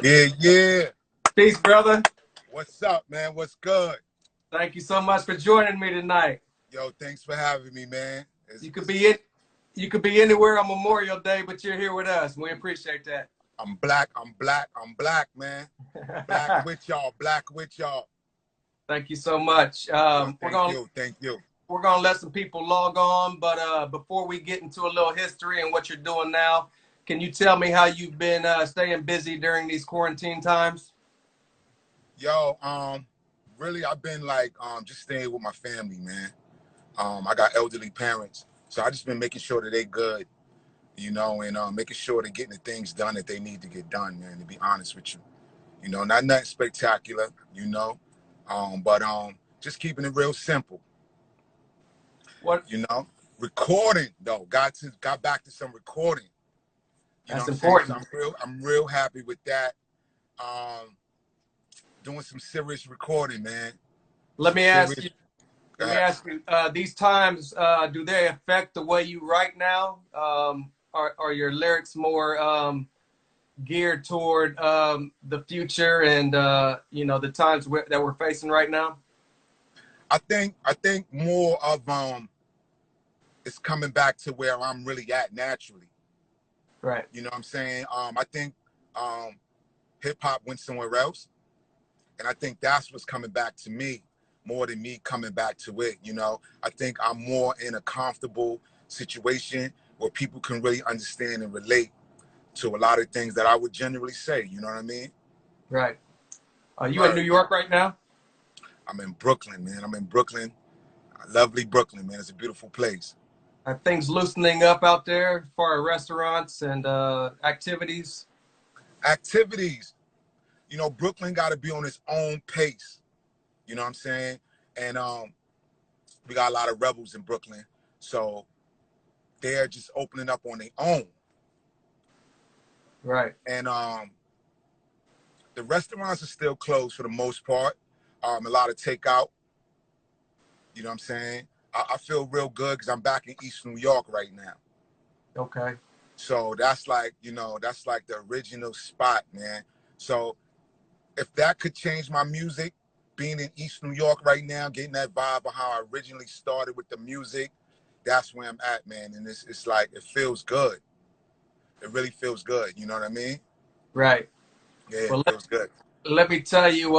Yeah, yeah. Peace, brother. What's up, man? What's good? Thank you so much for joining me tonight. Yo, thanks for having me, man. You could be it. You could be anywhere on Memorial Day, but you're here with us. We appreciate that. I'm black. I'm black. I'm black, man. Black with y'all. Black with y'all. Thank you so much. Yo, thank you. Thank you. We're gonna let some people log on, but before we get into a little history and what you're doing now, can you tell me how you've been staying busy during these quarantine times? Yo, really, I've been like just staying with my family, man. I got elderly parents, so I just been making sure that they good, and making sure they're getting the things done that they need to get done, man. To be honest with you, not nothing spectacular, but just keeping it real simple. What? Recording though. Got back to some recording. That's What I'm saying? important. So I'm real happy with that. Doing some serious recording, man. Let me ask you. These times, do they affect the way you write now? Are your lyrics more geared toward the future and the times that we're facing right now? I think more of it's coming back to where I'm really at naturally. Right. You know what I'm saying? I think hip hop went somewhere else, and I think that's what's coming back to me more than me coming back to it. I think I'm more in a comfortable situation where people can really understand and relate to a lot of things that I would generally say. You know what I mean? Right. Are you in New York right now? I'm in Brooklyn, man. I'm in Brooklyn. Lovely Brooklyn, man. It's a beautiful place. Are things loosening up out there for our restaurants and activities? Activities. Brooklyn got to be on its own pace. You know what I'm saying? And we got a lot of rebels in Brooklyn. So they're just opening up on their own. Right. And the restaurants are still closed for the most part. A lot of takeout. You know what I'm saying? I feel real good because I'm back in East New York right now. Okay. So that's like, that's like the original spot, man. So if that could change my music, being in East New York right now, getting that vibe of how I originally started with the music, that's where I'm at, man. And it's like, it feels good. It really feels good. You know what I mean? Right. Yeah, Well, it feels good. let me tell you,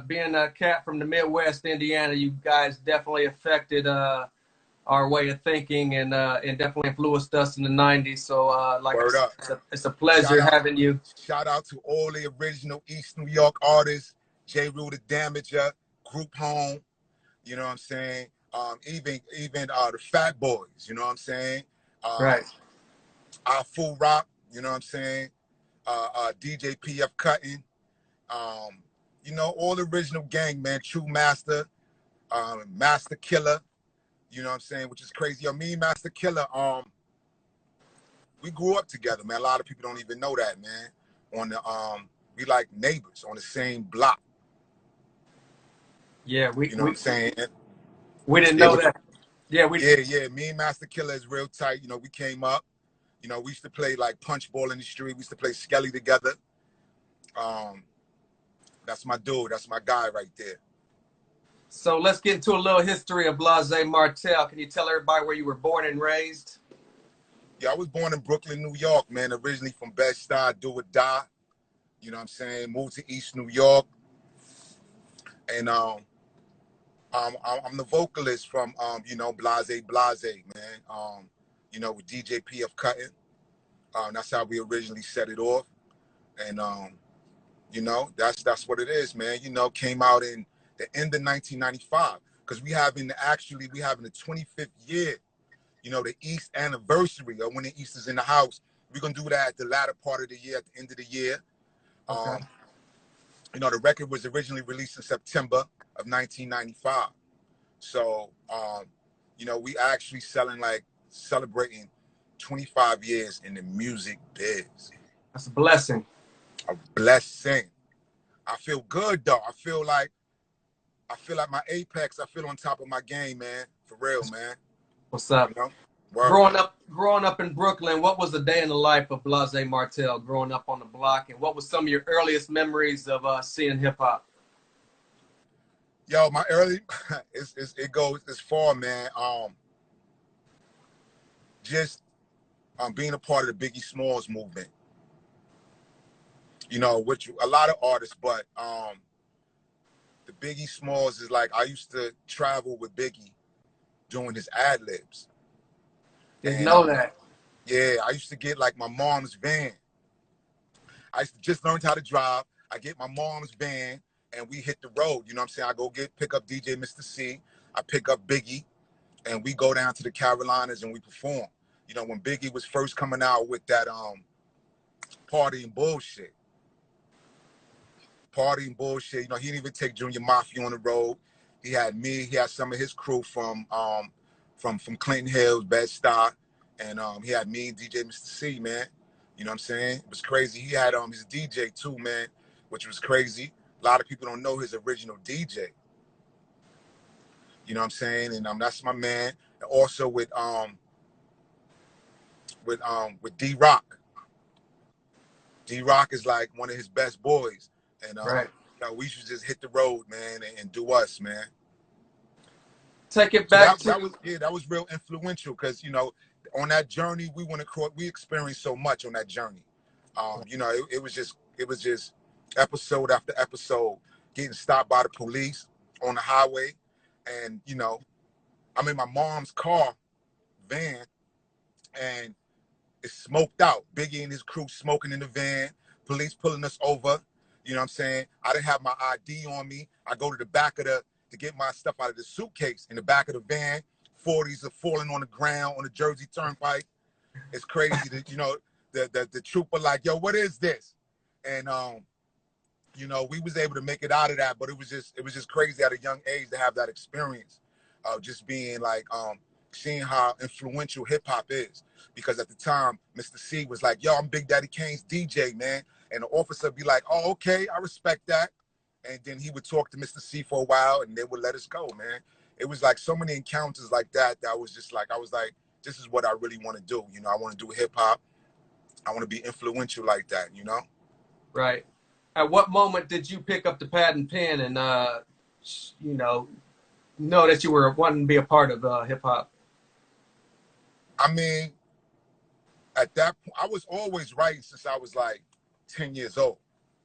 being a cat from the Midwest, Indiana, you guys definitely affected our way of thinking and definitely influenced us in the 90s. So, like Word I up. said, it's a pleasure having you. Shout out to all the original East New York artists, J. Rue the Damager, Group Home, you know what I'm saying? Even the Fat Boys, you know what I'm saying? Right. Our Full Rock, you know what I'm saying? DJ PF Cutting, all the original gang, man. True Master, Master Killer, you know what I'm saying? Which is crazy. Yo, me and Master Killer, we grew up together, man. A lot of people don't even know that, man. On the we like neighbors on the same block. Yeah, You know what I'm saying? we didn't know that. Yeah, yeah. Me and Master Killer is real tight. We came up. We used to play like punch ball in the street. We used to play Skelly together. That's my dude. That's my guy right there. So let's get into a little history of Blahzay Martell. Can you tell everybody where you were born and raised? Yeah, I was born in Brooklyn, New York, man. Originally from Bed-Stuy, do or die. You know what I'm saying? Moved to East New York. And I'm the vocalist from Blahzay, man. With DJ PF Cutting. That's how we originally set it off. And that's what it is, man. Came out in the end of 1995. Because we having the 25th year, the East anniversary of when the East is in the house. We're gonna do that at the latter part of the year, at the end of the year. Okay. The record was originally released in September of 1995. So, we actually celebrating 25 years in the music biz. That's a blessing. A blessing. I feel good though. I feel like my apex. I feel on top of my game, man. For real, man. What's up? Word. Growing up in Brooklyn, what was the day in the life of Blahzay Martell growing up on the block, and what was some of your earliest memories of seeing hip hop? Yo, my early it goes as far, man. Just being a part of the Biggie Smalls movement. You know, which a lot of artists, but the Biggie Smalls is like, I used to travel with Biggie doing his ad libs. Didn't And know that. yeah, I used to get like my mom's van. I used to just learn how to drive. I get my mom's van and we hit the road. You know what I'm saying? I go pick up DJ Mr. C. I pick up Biggie and we go down to the Carolinas and we perform. You know, when Biggie was first coming out with that party and bullshit. Party and bullshit. You know, he didn't even take Junior Mafia on the road. He had me, he had some of his crew from Clinton Hills, Bed-Stuy, and he had me and DJ Mr. C, man. You know what I'm saying? It was crazy. He had his DJ too, man, which was crazy. A lot of people don't know his original DJ. You know what I'm saying? And that's my man. And also with D-Rock. D-Rock is like one of his best boys. And Right. you know, we should just hit the road, man, and do us, man. Take it So back that was real influential because, you know, on that journey we experienced so much on that journey. You know, it was just episode after episode, getting stopped by the police on the highway, and you know, I'm in my mom's car, van, and it's smoked out. Biggie and his crew smoking in the van, police pulling us over. You know what I'm saying? I didn't have my ID on me. I go to the back of to get my stuff out of the suitcase in the back of the van. 40s are falling on the ground on the Jersey Turnpike. It's crazy that, you know, the trooper like, yo, what is this? And you know, we was able to make it out of that, but it was just crazy at a young age to have that experience of just being like seeing how influential hip hop is. Because at the time, Mr. C was like, yo, I'm Big Daddy Kane's DJ, man. And the officer would be like, oh, okay, I respect that. And then he would talk to Mr. C for a while and they would let us go, man. It was like so many encounters like that I was like, this is what I really want to do. You know, I want to do hip hop. I want to be influential like that, you know? Right. At what moment did you pick up the pad and pen and, you know that you were wanting to be a part of hip hop? I mean, at that point, I was always writing since I was like 10 years old.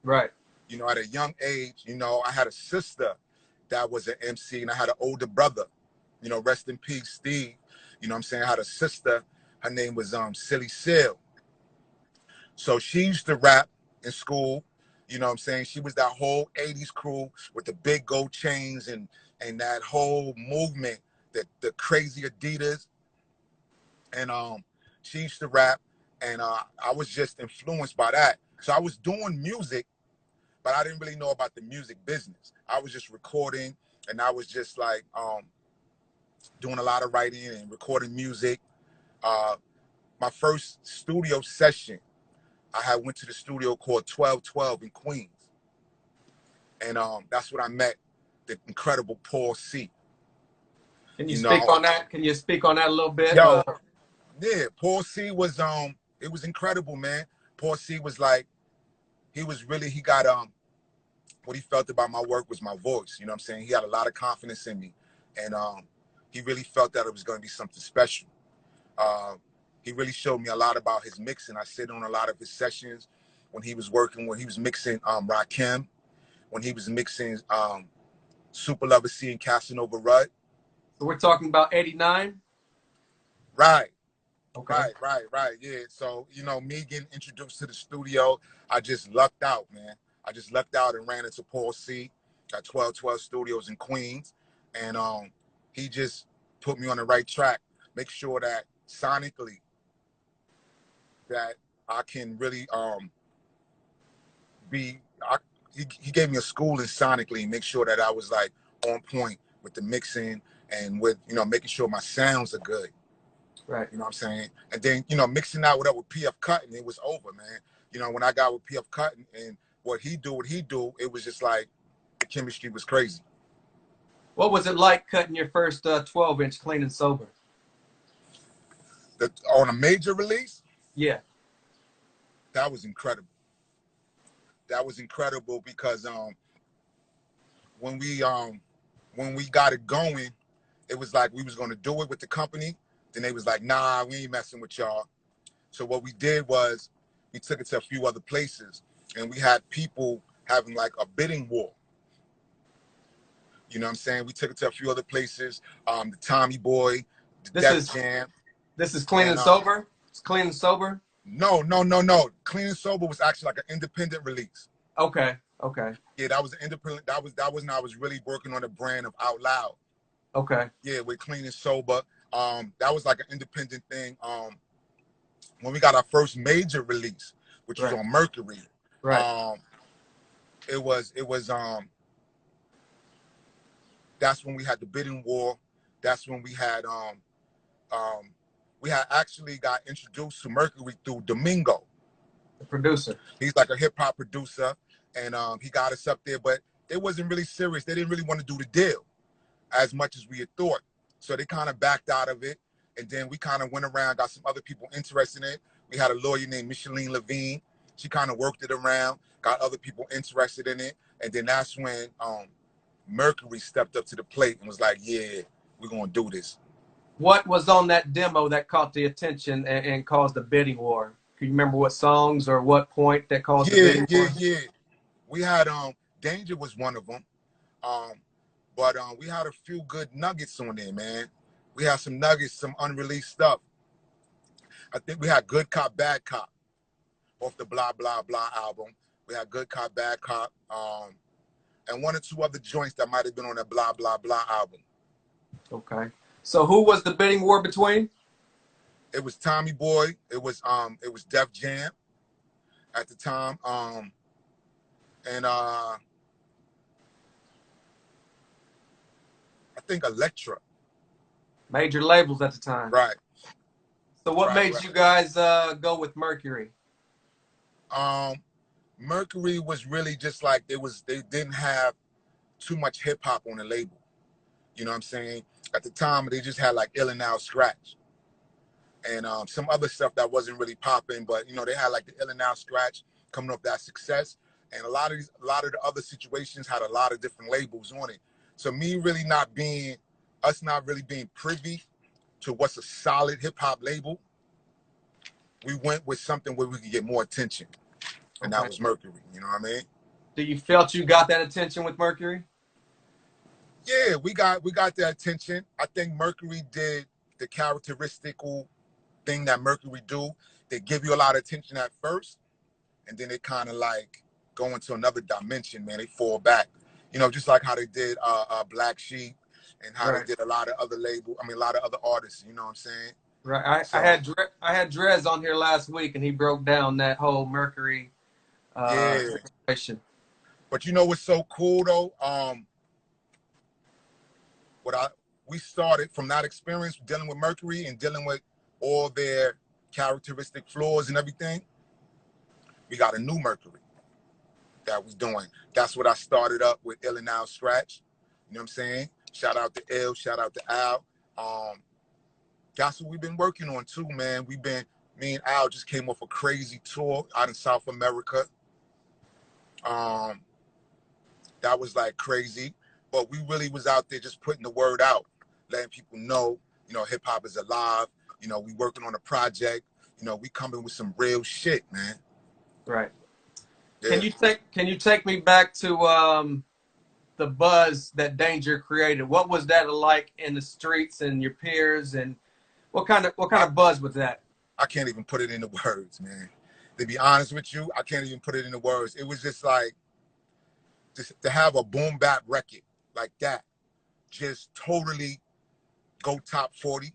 Right. You know, at a young age, you know, I had a sister that was an MC and I had an older brother, you know, rest in peace, Steve. You know what I'm saying? I had a sister, her name was Sin-seer. So she used to rap in school. You know what I'm saying? She was that whole 80s crew with the big gold chains and that whole movement, the crazy Adidas. And she used to rap, and I was just influenced by that. So I was doing music, but I didn't really know about the music business. I was just recording, and I was just like doing a lot of writing and recording music. My first studio session, I had went to the studio called 1212 in Queens. And that's when I met the incredible Paul C. Can you speak on that? Can you speak on that a little bit? Yo, yeah, Paul C was it was incredible, man. Paul C was like, he got what he felt about my work was my voice. You know what I'm saying? He had a lot of confidence in me. And he really felt that it was gonna be something special. He really showed me a lot about his mixing. I sit on a lot of his sessions when he was mixing Rakim, when he was mixing Super Lover C and Casanova Rudd. So we're talking about 89? Right. Okay. Right. Yeah. So, you know, me getting introduced to the studio, I just lucked out, man. I just lucked out and ran into Paul C at 1212 Studios in Queens. And he just put me on the right track, make sure that sonically that I can really he gave me a school in sonically, make sure that I was like on point with the mixing and with, you know, making sure my sounds are good. Right. You know what I'm saying? And then, you know, mixing that with PF Cutting, it was over, man. You know, when I got with PF Cutting and what he do, it was just like the chemistry was crazy. What was it like cutting your first 12-inch clean and sober? On a major release, Yeah. that was incredible. That was incredible because when we got it going, it was like we was gonna do it with the company. Then they was like, nah, we ain't messing with y'all. So what we did was we took it to a few other places, and we had people having like a bidding war. You know what I'm saying? We took it to a few other places. The Tommy Boy, the Def Jam. This is Clean and Sober? It's Clean and Sober? No. Clean and Sober was actually like an independent release. Okay. Yeah, that was an independent. That was when I was really working on the brand of Out Loud. Okay. Yeah, with Clean and Sober. That was like an independent thing. When we got our first major release, which was on Mercury. Right. It was that's when we had the bidding war. That's when we had actually got introduced to Mercury through Domingo, the producer. He's like a hip hop producer, and he got us up there, but they wasn't really serious. They didn't really want to do the deal as much as we had thought. So they kind of backed out of it. And then we kind of went around, got some other people interested in it. We had a lawyer named Micheline Levine. She kind of worked it around, got other people interested in it. And then that's when Mercury stepped up to the plate and was like, yeah, we're going to do this. What was on that demo that caught the attention and caused the bidding war? Can you remember what songs or what point that caused the bidding war? Yeah. We had Danger was one of them. But we had a few good nuggets on there, man. We had some nuggets, some unreleased stuff. I think we had Good Cop, Bad Cop off the Blah, Blah, Blah album. We had Good Cop, Bad Cop, and one or two other joints that might have been on that Blah, Blah, Blah album. Okay. So who was the bidding war between? It was Tommy Boy. It was Def Jam at the time. And I think Elektra. Major labels at the time. Right. So what made you guys go with Mercury? Mercury was really just like they didn't have too much hip hop on the label. You know what I'm saying? At the time, they just had like Ill and Out Scratch and some other stuff that wasn't really popping. But you know, they had like the Ill and Out Scratch coming off that success, and a lot of the other situations had a lot of different labels on it. So us not really being privy to what's a solid hip hop label, we went with something where we could get more attention, and that was Mercury. You know what I mean? Do you felt you got that attention with Mercury? Yeah, we got that attention. I think Mercury did the characteristical thing that Mercury do. They give you a lot of attention at first, and then they kind of like go into another dimension, man. They fall back. You know, just like how they did Black Sheep and how they did a lot of other artists, you know what I'm saying? Right. I had Drez on here last week, and he broke down that whole Mercury situation. But you know what's so cool though? We started from that experience dealing with Mercury and dealing with all their characteristic flaws and everything. We got a new Mercury that was doing. That's what I started up with Ill and Out Scratch. You know what I'm saying? Shout out to Ill, shout out to Al. That's what we've been working on too, man. Me and Al just came off a crazy tour out in South America. That was like crazy. But we really was out there just putting the word out, letting people know, you know, hip hop is alive. You know, we working on a project. You know, we coming with some real shit, man. Right. Yeah. Can you take me back to the buzz that Danger created? What was that like in the streets and your peers, and what kind of buzz was that? I can't even put it into words, man. To be honest with you, I can't even put it into words. It was just like to have a boom bap record like that, just totally go top 40.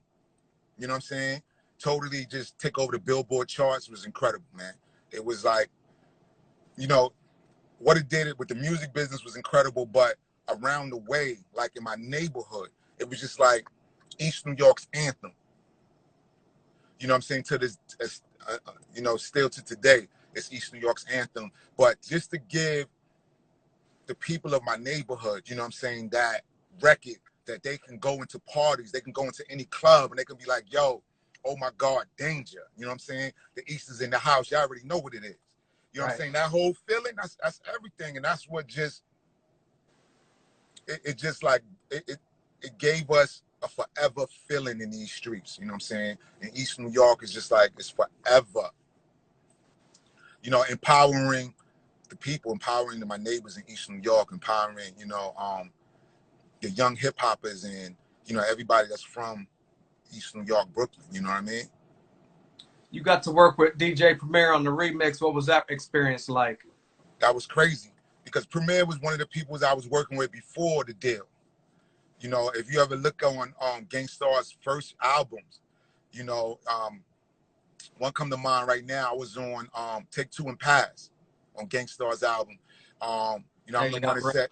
You know what I'm saying? Totally just take over the Billboard charts was incredible, man. It was like, you know, what it did with the music business was incredible, but around the way, like in my neighborhood, it was just like East New York's anthem. You know what I'm saying? To this, you know, still to today, it's East New York's anthem. But just to give the people of my neighborhood, you know what I'm saying, that record that they can go into parties, they can go into any club, and they can be like, yo, oh my God, danger. You know what I'm saying? The East is in the house. Y'all already know what it is. You know what I'm saying? That whole feeling, that's everything. And that's what just, it just like, it gave us a forever feeling in these streets. You know what I'm saying? In East New York, it's just like, it's forever. You know, empowering the people, empowering my neighbors in East New York, empowering, you know, the young hip hoppers and, you know, everybody that's from East New York, Brooklyn. You know what I mean? You got to work with DJ Premier on the remix. What was that experience like? That was crazy because Premier was one of the people I was working with before the deal. You know, if you ever look on Gang Starr's first albums, you know, one come to mind right now. I was on Take Two and Pass on Gang Starr's album. You know, I'm the one that said,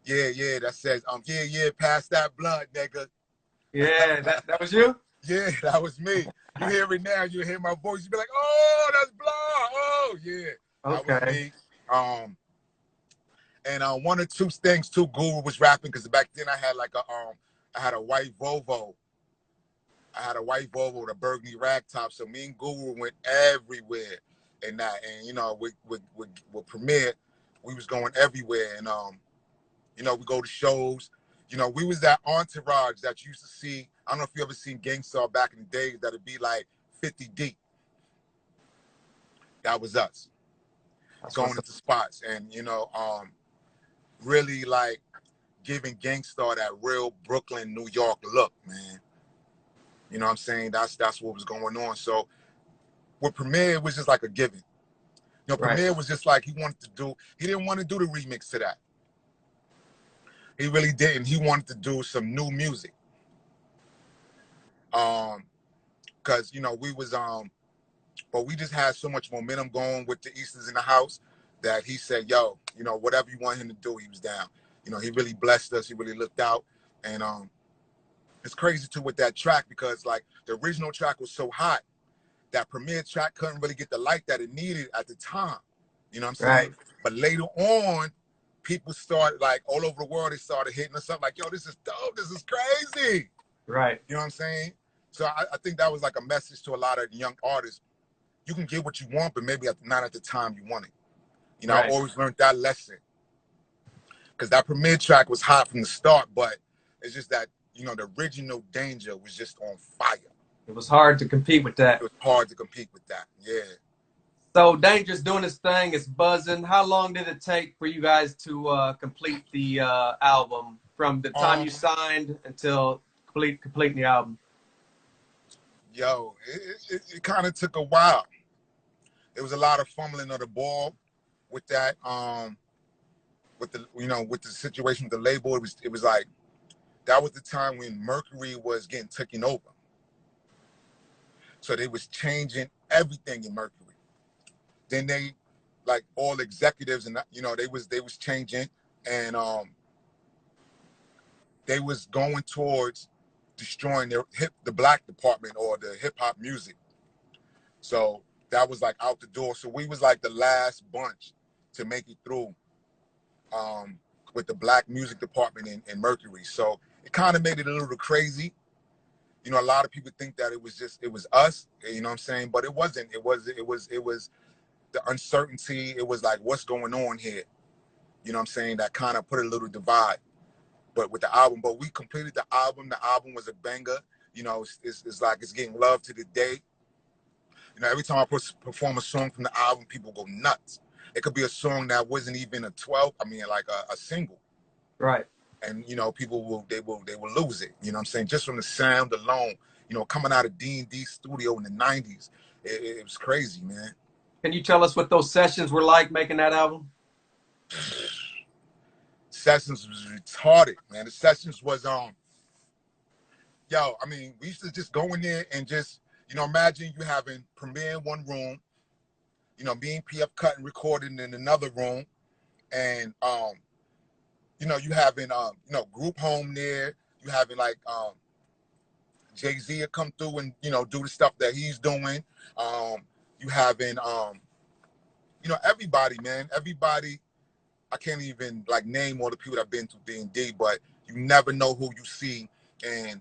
yeah, that says, yeah, pass that blunt, nigga. Yeah, that was you? Yeah, that was me. You hear it now, you hear my voice, you be like, oh, that's Blah. Oh, yeah. That was me. And one or two things too, Guru was rapping because back then I had like I had a white Volvo. I had a white Volvo with a burgundy rag top. So me and Guru went everywhere and that. And you know, with Premier, we was going everywhere. And you know, we go to shows. You know, we was that entourage that you used to see. I don't know if you ever seen Gang Starr back in the days that'd be like 50 deep. That was us. That's going into spots and, you know, really like giving Gang Starr that real Brooklyn, New York look, man. You know what I'm saying? That's what was going on. So with Premier, it was just like a given. You know, Premier was just like he didn't want to do the remix to that. He really didn't. He wanted to do some new music. Cause you know, we was but we just had so much momentum going with the Easters in the house that he said, yo, you know, whatever you want him to do, he was down. You know, he really blessed us. He really looked out. And it's crazy too with that track because like the original track was so hot that Premier track couldn't really get the light that it needed at the time. You know what I'm saying? But later on, people started like all over the world, they started hitting us up like, yo, this is dope. This is crazy. You know what I'm saying? So I think that was like a message to a lot of young artists. You can get what you want, but maybe not at the time you want it. You know, I always learned that lesson. Because that Premier track was hot from the start, but it's just that, you know, the original Danger was just on fire. It was hard to compete with that. It was hard to compete with that, yeah. So Danger's doing his thing, it's buzzing. How long did it take for you guys to complete the album from the time you signed until completing the album? Yo, it kind of took a while. There was a lot of fumbling of the ball with that. With the situation with the label, it was like that was the time when Mercury was getting taken over. So they was changing everything in Mercury. Then they, like all executives, and you know, they was changing, and they was going towards destroying the black department or the hip hop music. So that was like out the door. So we was like the last bunch to make it through with the black music department in Mercury. So it kind of made it a little crazy. You know, a lot of people think that it was us, you know what I'm saying? But it wasn't. It was the uncertainty. It was like, what's going on here? You know what I'm saying? That kind of put a little divide. But with the album, but we completed the album. The album was a banger. You know, it's like it's getting love to the day. You know, every time I perform a song from the album, people go nuts. It could be a song that wasn't even a 12. I mean, like a single. And you know, people will lose it. You know what I'm saying? Just from the sound alone. You know, coming out of D&D studio in the '90s, it was crazy, man. Can you tell us what those sessions were like making that album? Sessions was retarded, man. The sessions was yo, I mean, we used to just go in there and just, you know, imagine you having Premier in one room, you know, me and PF cutting, recording in another room, and you know, you having you know, Group Home there, you having like Jay-Z come through and, you know, do the stuff that he's doing. You having you know, everybody, man, everybody. I can't even like name all the people that have been to D&D, but you never know who you see. And